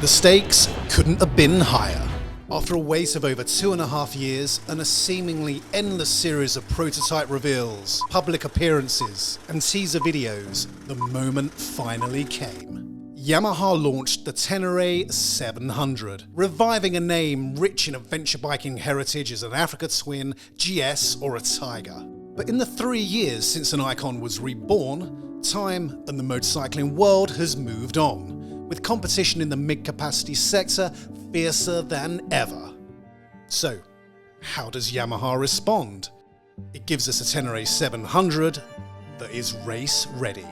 The stakes couldn't have been higher. After a wait of over 2.5 years and a seemingly endless series of prototype reveals, public appearances and teaser videos, the moment finally came. Yamaha launched the Tenere 700, reviving a name rich in adventure biking heritage as an Africa Twin, GS or a Tiger. But in the 3 years since an icon was reborn, time and the motorcycling world has moved on, with competition in the mid-capacity sector fiercer than ever. So, how does Yamaha respond? It gives us a Tenere 700 that is race ready.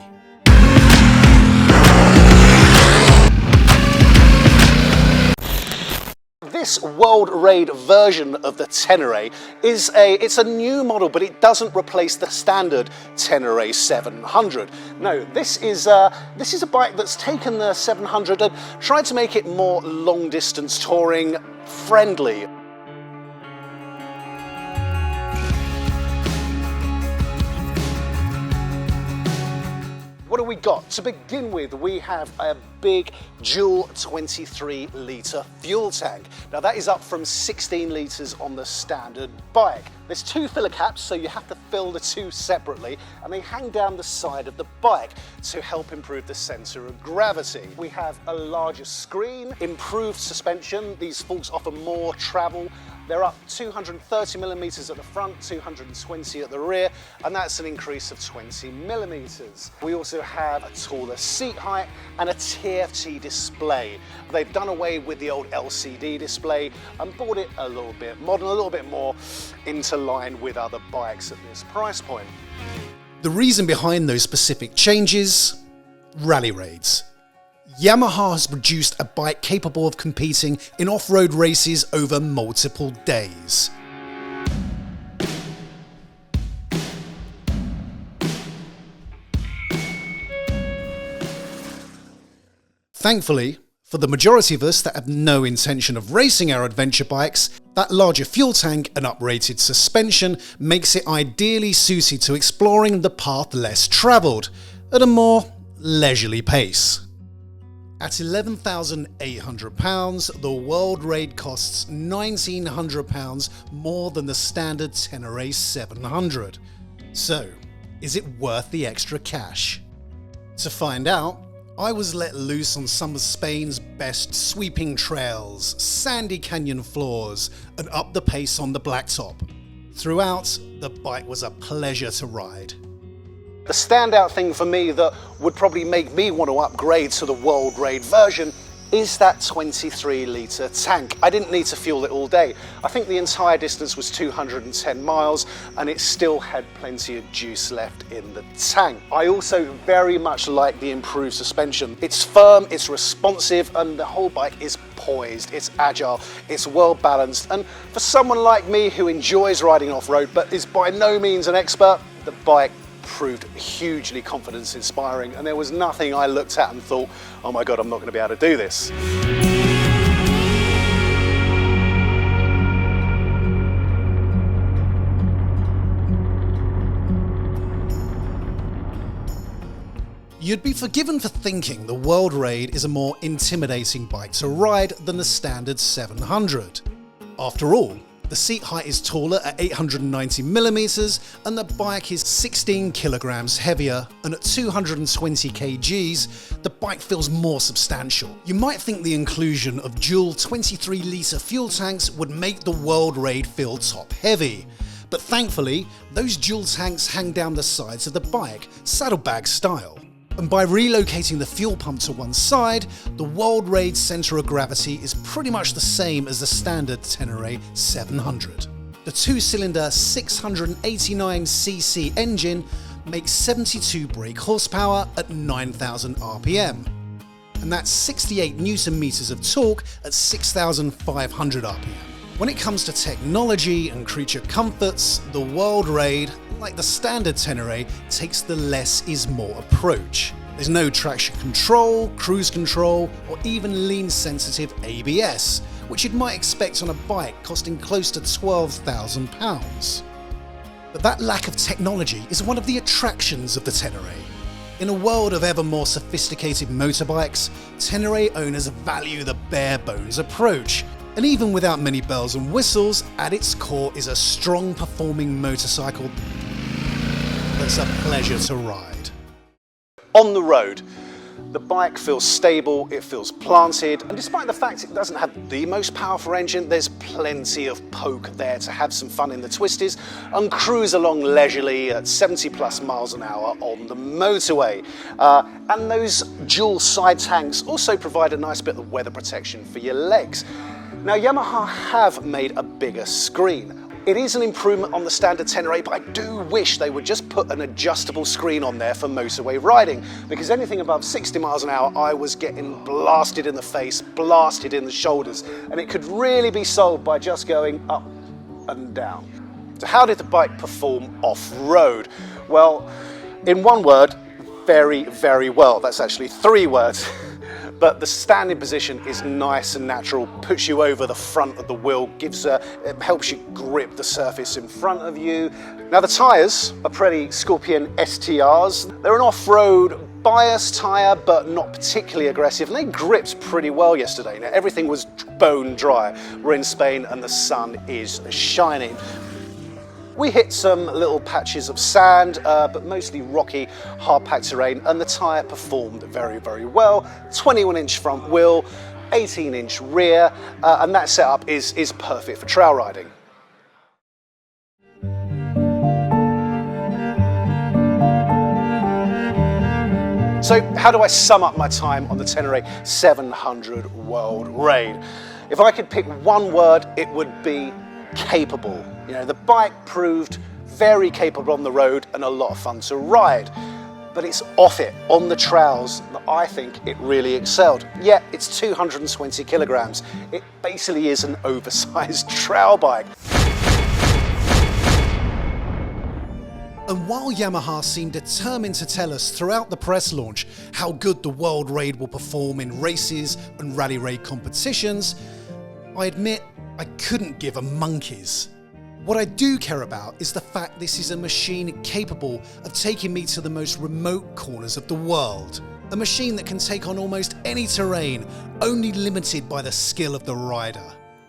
This World Raid version of the Tenere is a new model, but it doesn't replace the standard Tenere 700. No, this is a bike that's taken the 700 and tried to make it more long-distance touring friendly. What do we got? To begin with, we have a big dual 23-litre fuel tank. Now that is up from 16 litres on the standard bike. There's 2 filler caps, so you have to fill the 2 separately, and they hang down the side of the bike to help improve the centre of gravity. We have a larger screen, improved suspension. These forks offer more travel. They're up 230mm at the front, 220 at the rear, and that's an increase of 20mm. We also have a taller seat height and a TFT display. They've done away with the old LCD display and brought it a little bit modern, a little bit more into line with other bikes at this price point. The reason behind those specific changes? Rally raids. Yamaha has produced a bike capable of competing in off-road races over multiple days. Thankfully, for the majority of us that have no intention of racing our adventure bikes, that larger fuel tank and uprated suspension makes it ideally suited to exploring the path less travelled at a more leisurely pace. At £11,800, the World Raid costs £1,900 more than the standard Tenere 700. So, is it worth the extra cash? To find out, I was let loose on some of Spain's best sweeping trails, sandy canyon floors, and up the pace on the blacktop. Throughout, the bike was a pleasure to ride. The standout thing for me that would probably make me want to upgrade to the World Raid version is that 23-litre tank. I didn't need to fuel it all day. I think the entire distance was 210 miles and it still had plenty of juice left in the tank. I also very much like the improved suspension. It's firm, it's responsive, and the whole bike is poised, it's agile, it's well balanced. And for someone like me who enjoys riding off-road but is by no means an expert, the bike proved hugely confidence inspiring, and there was nothing I looked at and thought, oh my god, I'm not going to be able to do this. You'd be forgiven for thinking the World Raid is a more intimidating bike to ride than the standard 700. After all, the seat height is taller at 890mm and the bike is 16 kilograms heavier, and at 220 kgs, the bike feels more substantial. You might think the inclusion of dual 23-litre fuel tanks would make the World Raid feel top heavy. But thankfully, those dual tanks hang down the sides of the bike, saddlebag style. And by relocating the fuel pump to one side, the World Raid centre of gravity is pretty much the same as the standard Tenere 700. The 2-cylinder 689cc engine makes 72 brake horsepower at 9,000 RPM. And that's 68 Newton meters of torque at 6,500 RPM. When it comes to technology and creature comforts, the World Raid, like the standard Tenere, takes the less is more approach. There's no traction control, cruise control, or even lean sensitive ABS, which you might expect on a bike costing close to £12,000. But that lack of technology is one of the attractions of the Tenere. In a world of ever more sophisticated motorbikes, Tenere owners value the bare bones approach. And even without many bells and whistles, at its core is a strong performing motorcycle that's a pleasure to ride. On the road, the bike feels stable, it feels planted, and despite the fact it doesn't have the most powerful engine, there's plenty of poke there to have some fun in the twisties and cruise along leisurely at 70 plus miles an hour on the motorway. And those dual side tanks also provide a nice bit of weather protection for your legs. Now, Yamaha have made a bigger screen. It is an improvement on the standard Tenere, but I do wish they would just put an adjustable screen on there for motorway riding, because anything above 60 miles an hour, I was getting blasted in the face, blasted in the shoulders, and it could really be solved by just going up and down. So how did the bike perform off-road? Well, in one word, very, very well. That's actually 3 words. But the standing position is nice and natural, puts you over the front of the wheel, it helps you grip the surface in front of you. Now the tyres are pretty Scorpion STRs. They're an off-road bias tyre, but not particularly aggressive, and they gripped pretty well yesterday. Now everything was bone dry. We're in Spain and the sun is shining. We hit some little patches of sand, but mostly rocky, hard-packed terrain, and the tyre performed very, very well. 21-inch front wheel, 18-inch rear, and that setup is perfect for trail riding. So how do I sum up my time on the Tenere 700 World Raid? If I could pick one word, it would be capable. You know, the bike proved very capable on the road and a lot of fun to ride, but it's off it on the trails that I think it really excelled. Yeah, it's 220 kilograms. It basically is an oversized trail bike. And while Yamaha seemed determined to tell us throughout the press launch how good the World Raid will perform in races and rally raid competitions, I admit I couldn't give a monkey's. What I do care about is the fact this is a machine capable of taking me to the most remote corners of the world. A machine that can take on almost any terrain, only limited by the skill of the rider.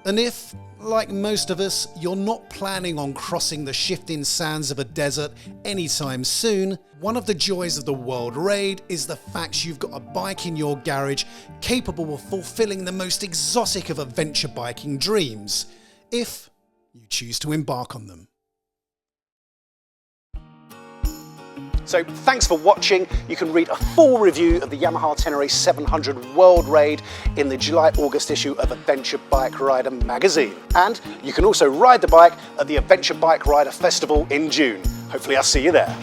And if, like most of us, you're not planning on crossing the shifting sands of a desert anytime soon, one of the joys of the World Raid is the fact you've got a bike in your garage capable of fulfilling the most exotic of adventure biking dreams, if you choose to embark on them. So thanks for watching. You can read a full review of the Yamaha Tenere 700 World Raid in the July-August issue of Adventure Bike Rider magazine. And you can also ride the bike at the Adventure Bike Rider Festival in June. Hopefully I'll see you there.